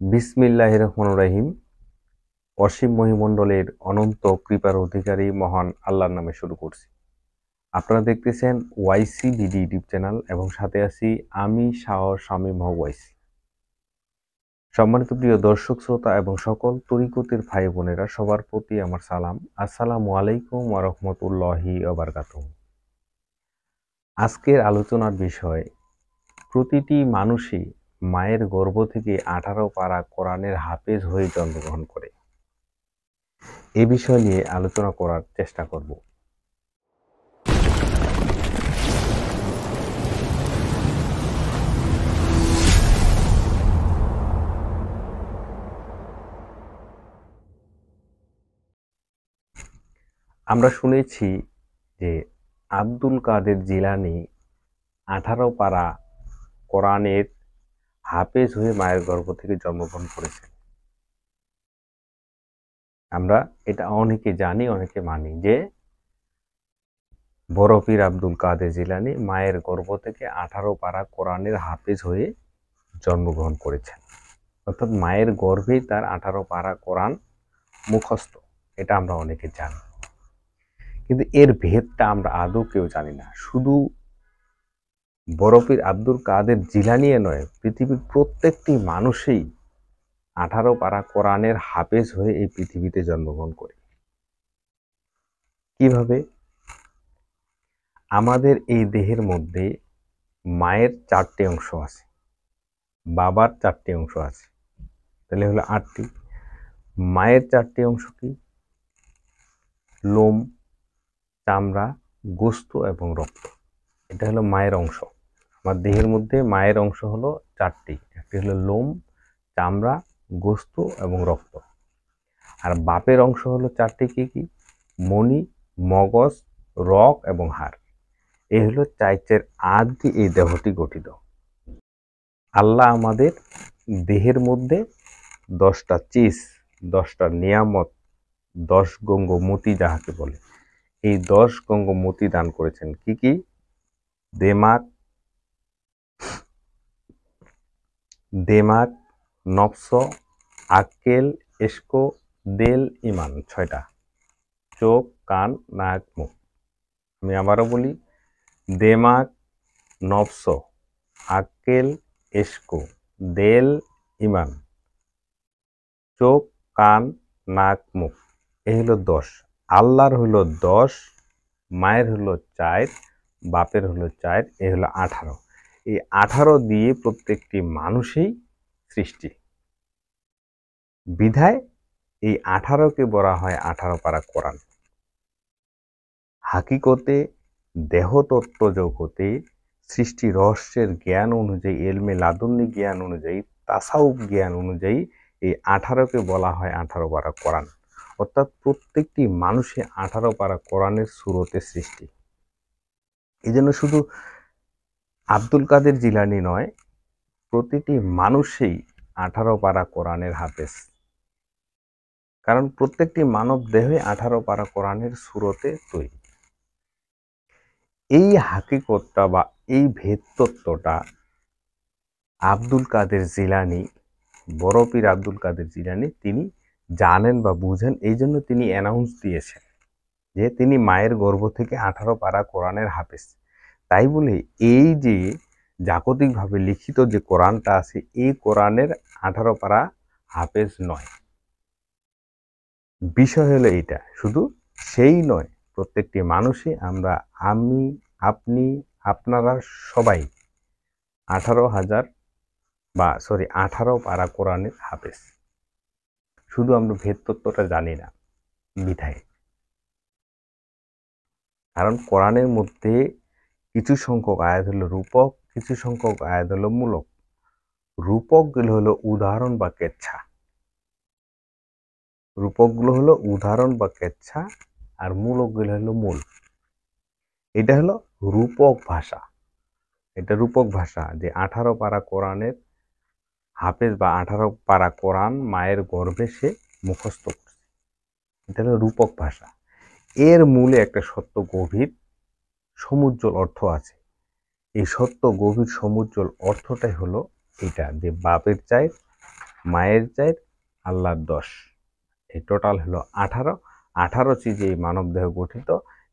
বিসমিল্লাহির রহমানির রহিম। অসীম মহিমণ্ডলের অনন্ত কৃপার অধিকারী মহান আল্লাহর নামে শুরু করছি। আপনারা দেখতেছেন ওয়াইসি বিডি ইউটিউব চ্যানেল এবং সাথে আছি আমি শামীম ওয়াইসি। সম্মানিত প্রিয় দর্শক শ্রোতা এবং সকল তরিকতের ভাই বোনেরা, সবার প্রতি আমার সালাম। আসসালামু আলাইকুম ওয়া রাহমাতুল্লাহি ওয়া বারাকাতুহু। আজকের আলোচনার বিষয়, প্রতিটি মানুষই মায়ের গর্ভ থেকে 18 পারা কোরআনের হাফেজ হয়ে জন্মগ্রহণ করে। এ বিষয় নিয়ে আলোচনা করার চেষ্টা করব। আমরা শুনেছি যে আব্দুল কাদের জিলানী 18 পারা কোরআনের হাফেজ হয়ে মায়ের গর্ভ থেকে জন্মগ্রহণ করেছেন। আমরা এটা অনেকে জানি, অনেকে মানি যে বড় পীর আব্দুল কাদের জিলানী মায়ের গর্ভ থেকে 18 পারা কোরআনের হাফেজ হয়ে জন্মগ্রহণ করেছেন। অর্থাৎ মায়ের গর্ভেই তার 18 পারা কোরআন মুখস্থ। এটা আমরা অনেকে জানি, কিন্তু এর ভেদটা আমরা আদৌ কেউ জানি না। শুধু বড় পীর আব্দুল কাদের জিলানী নয়, পৃথিবীর প্রত্যেকটি মানুষই 18 পারা কোরআনের হাফেজ হয়ে এই পৃথিবীতে জন্মগ্রহণ করে। কিভাবে? আমাদের এই দেহের মধ্যে মায়ের 4টি অংশ আছে, বাবার 4টি অংশ আছে, তাহলে হলো 8টি। মায়ের 4টি অংশ কি? লোম, চামড়া, গোস্ত এবং রক্ত। এটা হলো মায়ের অংশ। আমার দেহের মধ্যে মায়ের অংশ হলো 4টি। একটি হলো লোম, চামড়া, গোস্ত এবং রক্ত। আর বাপের অংশ হলো 4টি। কি কি? মণি, মগজ, রগ এবং হাড়। এই হলো 4 দিয়ে এই দেহটি গঠিত। আল্লাহ আমাদের দেহের মধ্যে 10টা চিজ, 10টা নিয়ামত, 10 গঙ্গমতি যাহাকে বলে, এই 10 গঙ্গমতি দান করেছেন। কি কি? দেমাগ, নফস, আক্কেল, ইশকো, দেল, ইমান। 6টা। চোখ, কান, নাক, মুখ। আমি আবারও বলি, দেমাগ, নফস, আক্কেল, ইশকো, দেল, ইমান। চোখ, কান, নাক, মুখ। এই হলো 10। আল্লাহর হলো 10, মায়ের হলো 4, বাপের হলো 4, এই হলো 18। এই 18 দিয়ে প্রত্যেকটি মানুষই সৃষ্টি। বিধায় এই 18কে বলা হয় 18 পারা কোরআন। হাকিকতে দেহতত্ত্ব জগতে সৃষ্টি রহস্যের জ্ঞান অনুযায়ী, এলমে লাদুন্নি জ্ঞান অনুযায়ী, তাসাউফ জ্ঞান অনুযায়ী এই 18কে বলা হয় 18 পারা কোরআন। অর্থাৎ প্রত্যেকটি মানুষে 18 পারা কোরআনের সুরতে সৃষ্টি। এই জন্য শুধু আব্দুল কাদের জিলানী নয়, প্রতিটি মানুষই 18 পারা কোরআনের হাফেজ। কারণ প্রত্যেকটি মানব দেহে 18 পারা কোরআনের সুরতে তৈরি। এই হাকিকতটা বা এই ভেদতত্ত্বটা আব্দুল কাদের জিলানী, বড় পীর আব্দুল কাদের জিলানী তিনি জানেন বা বুঝেন। এই জন্য তিনি অ্যানাউন্স দিয়েছেন যে তিনি মায়ের গর্ভ থেকে 18 পারা কোরআনের হাফেজ। তাই বলে এই যে জাগতিকভাবে লিখিত যে কোরআনটা আছে, এই কোরআনের 18 পারা হাফেজ নয়। বিষয় হলো এইটা। শুধু সেই নয়, প্রত্যেকটি মানুষই আমরা, আমি, আপনি, আপনারা সবাই 18 পারা কোরআনের হাফেজ। শুধু আমরা ভেদতত্ত্বটা জানি না বিধায়। কারণ কোরআনের মধ্যে কিছু সংখ্যক আয়াত হলো রূপক, কিছু সংখ্যক আয়াত হলো মূলক। রূপকগুলো হলো উদাহরণ বা কেচ্ছা, রূপকগুলো হলো উদাহরণ বা কেচ্ছা, আর মূলকগুলো হলো মূল। এটা হলো রূপক ভাষা। এটা রূপক ভাষা যে 18 পারা কোরআনের হাফেজ বা 18 পারা কোরআন মায়ের গর্ভে সে মুখস্থ করছে। এটা হলো রূপক ভাষা। এর মূলে একটা সত্য গভীর সমুজ্জ্বল অর্থ আছে। এই সত্য গভীর সমুজ্জ্বল অর্থটাই হলো এটা যে বাপের 4, মায়ের 4, আল্লাহর 10, এই টোটাল হলো 18। 18 চিজে এই মানবদেহ গঠিত।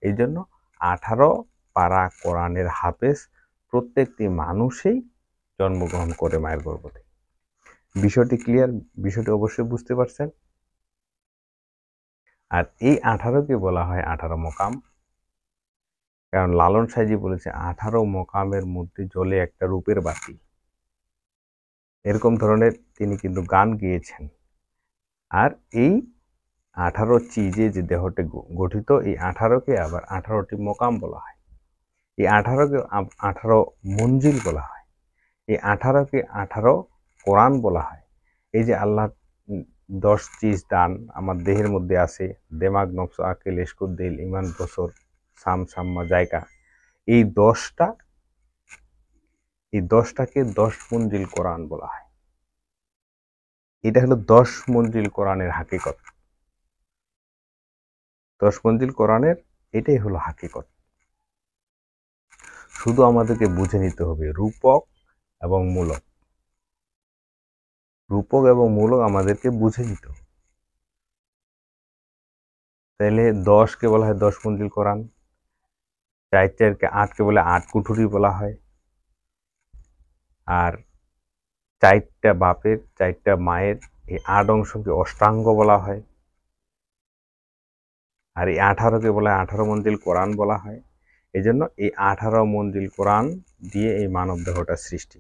এই জন্য 18 পারা কোরআনের হাফেজ প্রত্যেকটি মানুষই জন্মগ্রহণ করে মায়ের গর্ভ থেকে। বিষয়টি ক্লিয়ার? বিষয়টি অবশ্যই বুঝতে পারছেন। আর এই 18কে বলা হয় 18 মকাম। কারণ লালন সাইজি বলেছে 18 মকামের মধ্যে জ্বলে একটা রূপের বাতি। এরকম ধরনের তিনি কিন্তু গান গেয়েছেন। আর এই 18 চিজে যে দেহটি গঠিত, এই 18কে আবার 18টি মকাম বলা হয়। এই 18কে 18 মঞ্জিল বলা হয়। এই 18কে 18 কোরআন বলা হয়। এই যে আল্লাহ 10 চিজ দান আমার দেহের মধ্যে আছে, দেমাগ, নফস, আকিল, ইশকুদ, দিল, ইমান, বসর, সাম্মা, জায়গা, এই 10টাকে 10 মঞ্জিল কোরআন বলা হয়। এটা হলো 10 মঞ্জিল কোরআনের হাকিকত। 10 মঞ্জিল কোরআনের এটাই হলো হাকিকত। শুধু আমাদেরকে বুঝে নিতে হবে রূপক এবং মূলক। রূপক এবং মূলক আমাদেরকে বুঝে নিতে হবে। তাহলে 10কে বলা হয় 10 মঞ্জিল কোরআন, 4কে 8কে বলে 8 কুঠুরি বলা হয়, আর 4টা বাপের 4টা মায়ের এই 8 অংশকে অষ্টাঙ্গ বলা হয়। আর এই 18কে বলা হয় 18 মঞ্জিল কোরআন বলা হয়। এই জন্য এই 18 মঞ্জিল কোরআন দিয়ে এই মানব দেহটা সৃষ্টি।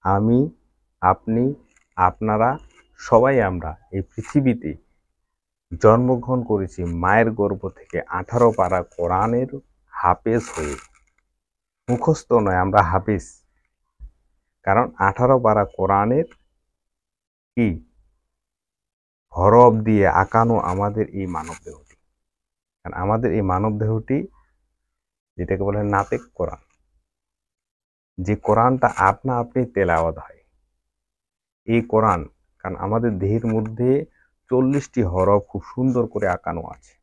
আমি, আপনি, আপনারা সবাই আমরা এই পৃথিবীতে জন্মগ্রহণ করেছি মায়ের গর্ভ থেকে 18 পারা কোরআনের হাফেজ হয়ে। মুখস্থ নয়, আমরা হাফেজ। কারণ 18 পারা কোরআনের কি হরফ দিয়ে আঁকানো আমাদের এই মানব দেহটি। কারণ আমাদের এই মানব দেহটি যেটাকে বলে নাতেক কোরআন, যে কোরআনটা আপনি তেলাওয়াত হয় এই কোরআন। কারণ আমাদের দেহের মধ্যে 40টি হরফ খুব সুন্দর করে আঁকানো আছে।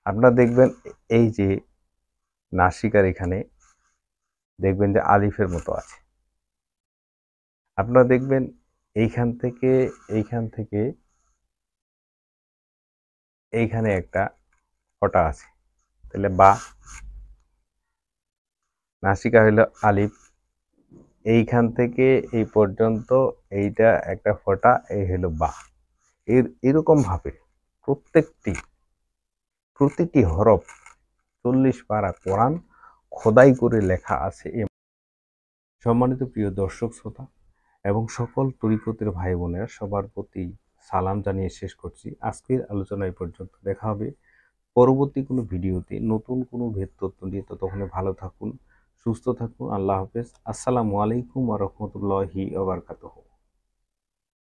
আপনারা দেখবেন এই যে নাসিকার এখানে দেখবেন যে আলিফের মতো আছে। আপনারা দেখবেন এইখান থেকে এইখানে একটা ফটা আছে, তাহলে বা। নাসিকা হইল আলিফ, এইখান থেকে এই পর্যন্ত এইটা একটা ফটা, এই হলো বা। এরকম ভাবে প্রতিটি হরফ 40 পারা কোরআন খোদাই করে লেখা আছে। সম্মানিত প্রিয় দর্শক শ্রোতা এবং সকল তরিকতের ভাই বোনেরা, সবার প্রতি সালাম জানিয়ে শেষ করছি আজকের আলোচনা এই পর্যন্ত। দেখা হবে পরবর্তী কোনো ভিডিওতে নতুন কোনো ভেদ তথ্য নিয়ে। ততক্ষণে ভালো থাকুন, সুস্থ থাকুন। আল্লাহ হাফেজ। আসসালামু আলাইকুম ওয়া রাহমাতুল্লাহি ওয়া বারাকাতুহু।